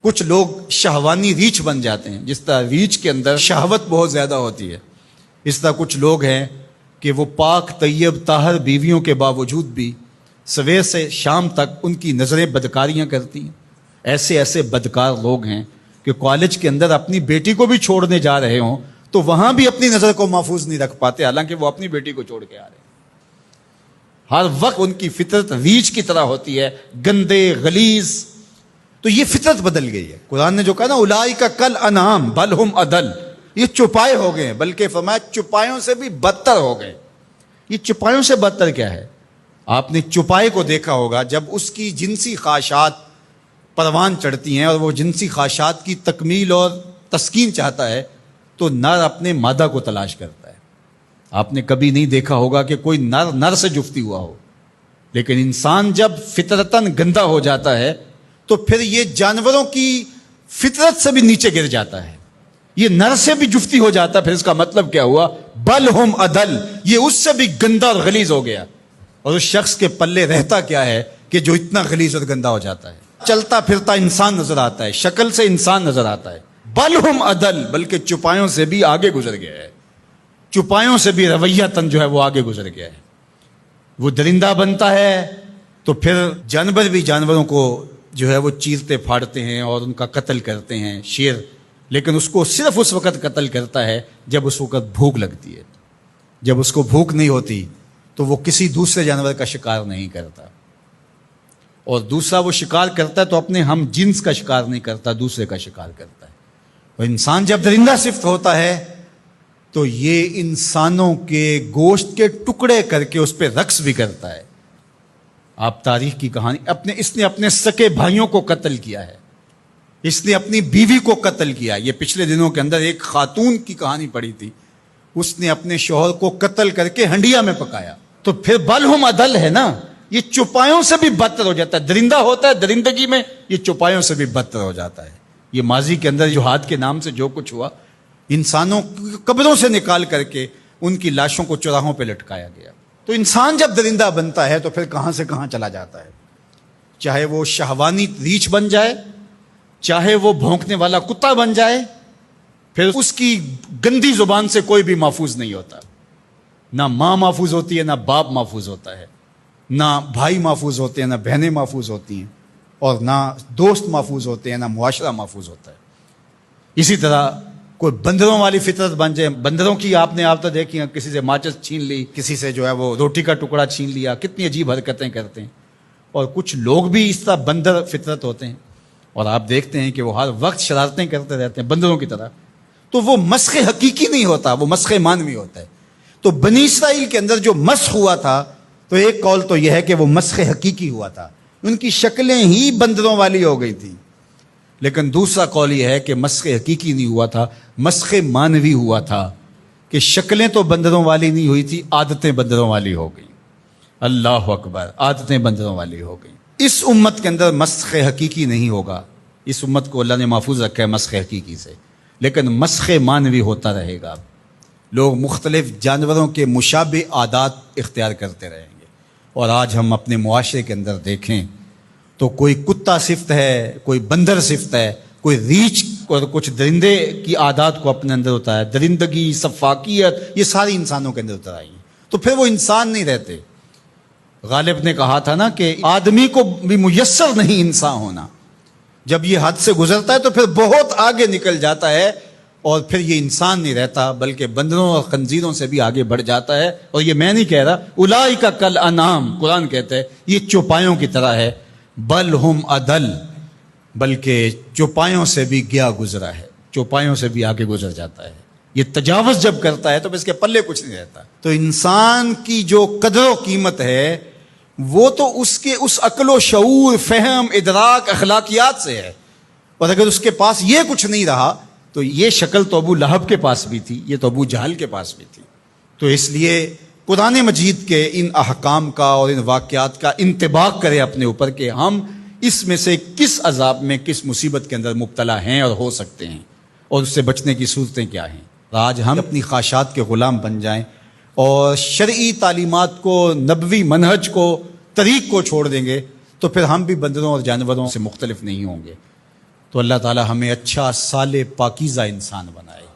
کچھ لوگ شہوانی ریچھ بن جاتے ہیں، جس طرح ریچھ کے اندر شہوت بہت زیادہ ہوتی ہے، اس طرح کچھ لوگ ہیں کہ وہ پاک طیب طاہر بیویوں کے باوجود بھی سویر سے شام تک ان کی نظریں بدکاریاں کرتی ہیں۔ ایسے ایسے بدکار لوگ ہیں کہ کالج کے اندر اپنی بیٹی کو بھی چھوڑنے جا رہے ہوں تو وہاں بھی اپنی نظر کو محفوظ نہیں رکھ پاتے، حالانکہ وہ اپنی بیٹی کو چھوڑ کے آ رہے ہیں۔ ہر وقت ان کی فطرت ریچھ کی طرح ہوتی ہے، گندے غلیظ۔ تو یہ فطرت بدل گئی ہے۔ قرآن نے جو کہا نا اولئک کل انعام بل ہم اضل، یہ چپائے ہو گئے ہیں، بلکہ فرمایا چپایوں سے بھی بدتر ہو گئے۔ یہ چپایوں سے بدتر کیا ہے؟ آپ نے چپائے کو دیکھا ہوگا، جب اس کی جنسی خواہشات پروان چڑھتی ہیں اور وہ جنسی خواہشات کی تکمیل اور تسکین چاہتا ہے تو نر اپنے مادہ کو تلاش کرتا ہے۔ آپ نے کبھی نہیں دیکھا ہوگا کہ کوئی نر سے جفتی ہوا ہو، لیکن انسان جب فطرتاً گندا ہو جاتا ہے تو پھر یہ جانوروں کی فطرت سے بھی نیچے گر جاتا ہے، یہ نر سے بھی جفتی ہو جاتا ہے۔ پھر اس کا مطلب کیا ہوا؟ بل ہم اضل، یہ اس سے بھی گندا اور غلیظ ہو گیا۔ اور اس شخص کے پلے رہتا کیا ہے کہ جو اتنا غلیظ اور گندا ہو جاتا ہے؟ چلتا پھرتا انسان نظر آتا ہے، شکل سے انسان نظر آتا ہے، بل ہم اضل، بلکہ چپایوں سے بھی آگے گزر گیا ہے، چپایوں سے بھی رویتاً جو ہے وہ آگے گزر گیا ہے۔ وہ درندہ بنتا ہے تو پھر جانور بھی جانوروں کو جو ہے وہ چیرتے پھاڑتے ہیں اور ان کا قتل کرتے ہیں، شیر، لیکن اس کو صرف اس وقت قتل کرتا ہے جب اس وقت بھوک لگتی ہے۔ جب اس کو بھوک نہیں ہوتی تو وہ کسی دوسرے جانور کا شکار نہیں کرتا، اور دوسرا وہ شکار کرتا ہے تو اپنے ہم جنس کا شکار نہیں کرتا، دوسرے کا شکار کرتا ہے۔ اور انسان جب درندہ صفت ہوتا ہے تو یہ انسانوں کے گوشت کے ٹکڑے کر کے اس پہ رقص بھی کرتا ہے۔ آپ تاریخ کی کہانی، اس نے اپنے سکے بھائیوں کو قتل کیا ہے، اس نے اپنی بیوی کو قتل کیا۔ یہ پچھلے دنوں کے اندر ایک خاتون کی کہانی پڑھی تھی، اس نے اپنے شوہر کو قتل کر کے ہنڈیا میں پکایا۔ تو پھر بل ہم اضل ہے نا، یہ چپایوں سے بھی بدتر ہو جاتا ہے۔ درندہ ہوتا ہے درندگی میں، یہ چپایوں سے بھی بدتر ہو جاتا ہے۔ یہ ماضی کے اندر جہاد کے نام سے جو کچھ ہوا، انسانوں قبروں سے نکال کر کے ان کی لاشوں کو چوراہوں پہ لٹکایا گیا۔ تو انسان جب درندہ بنتا ہے تو پھر کہاں سے کہاں چلا جاتا ہے، چاہے وہ شہوانی ریچھ بن جائے، چاہے وہ بھونکنے والا کتا بن جائے، پھر اس کی گندی زبان سے کوئی بھی محفوظ نہیں ہوتا۔ نہ ماں محفوظ ہوتی ہے، نہ باپ محفوظ ہوتا ہے، نہ بھائی محفوظ ہوتے ہیں، نہ بہنیں محفوظ ہوتی ہیں، اور نہ دوست محفوظ ہوتے ہیں، نہ معاشرہ محفوظ ہوتا ہے۔ اسی طرح کوئی بندروں والی فطرت بن جائے، بندروں کی آپ نے تو دیکھی ہیں، کسی سے ماچس چھین لی، کسی سے جو ہے وہ روٹی کا ٹکڑا چھین لیا، کتنی عجیب حرکتیں کرتے ہیں۔ اور کچھ لوگ بھی اس طرح بندر فطرت ہوتے ہیں، اور آپ دیکھتے ہیں کہ وہ ہر وقت شرارتیں کرتے رہتے ہیں بندروں کی طرح۔ تو وہ مسخ حقیقی نہیں ہوتا، وہ مسخ مانوی ہوتا ہے۔ تو بنی اسرائیل کے اندر جو مسخ ہوا تھا، تو ایک قول تو یہ ہے کہ وہ مسخ حقیقی ہوا تھا، ان کی شکلیں ہی بندروں والی ہو گئی تھی۔ لیکن دوسرا قول یہ ہے کہ مسخ حقیقی نہیں ہوا تھا، مسخ مانوی ہوا تھا، کہ شکلیں تو بندروں والی نہیں ہوئی تھی، عادتیں بندروں والی ہو گئیں۔ اللہ اکبر، عادتیں بندروں والی ہو گئیں۔ اس امت کے اندر مسخ حقیقی نہیں ہوگا، اس امت کو اللہ نے محفوظ رکھا ہے مسخ حقیقی سے، لیکن مسخ مانوی ہوتا رہے گا۔ لوگ مختلف جانوروں کے مشابہ عادات اختیار کرتے رہیں گے۔ اور آج ہم اپنے معاشرے کے اندر دیکھیں تو کوئی کتا صفت ہے، کوئی بندر صفت ہے، کوئی ریچھ اور کچھ درندے کی عادات کو اپنے اندر اتارا ہے۔ درندگی، سفاکیت، یہ ساری انسانوں کے اندر اتر آئی ہیں، تو پھر وہ انسان نہیں رہتے۔ غالب نے کہا تھا نا کہ آدمی کو بھی میسر نہیں انسان ہونا، جب یہ حد سے گزرتا ہے تو پھر بہت آگے نکل جاتا ہے، اور پھر یہ انسان نہیں رہتا بلکہ بندروں اور خنزیروں سے بھی آگے بڑھ جاتا ہے۔ اور یہ میں نہیں کہہ رہا، اولئک کل انعام، قرآن کہتا ہے یہ چوپایوں کی طرح ہے، بل ہم اضل، بلکہ چوپایوں سے بھی گیا گزرا ہے، چوپایوں سے بھی آگے گزر جاتا ہے۔ یہ تجاوز جب کرتا ہے تو اس کے پلے کچھ نہیں رہتا۔ تو انسان کی جو قدر و قیمت ہے وہ تو اس کے اس عقل و شعور، فہم، ادراک، اخلاقیات سے ہے، اور اگر اس کے پاس یہ کچھ نہیں رہا تو یہ شکل تو ابو لہب کے پاس بھی تھی، یہ تو ابو جہل کے پاس بھی تھی۔ تو اس لیے قرآن مجید کے ان احکام کا اور ان واقعات کا انطباق کرے اپنے اوپر کہ ہم اس میں سے کس عذاب میں، کس مصیبت کے اندر مبتلا ہیں اور ہو سکتے ہیں، اور اس سے بچنے کی صورتیں کیا ہیں۔ آج ہم اپنی خواہشات کے غلام بن جائیں اور شرعی تعلیمات کو، نبوی منہج کو، طریق کو چھوڑ دیں گے تو پھر ہم بھی بندروں اور جانوروں سے مختلف نہیں ہوں گے۔ تو اللہ تعالی ہمیں اچھا صالح پاکیزہ انسان بنائے۔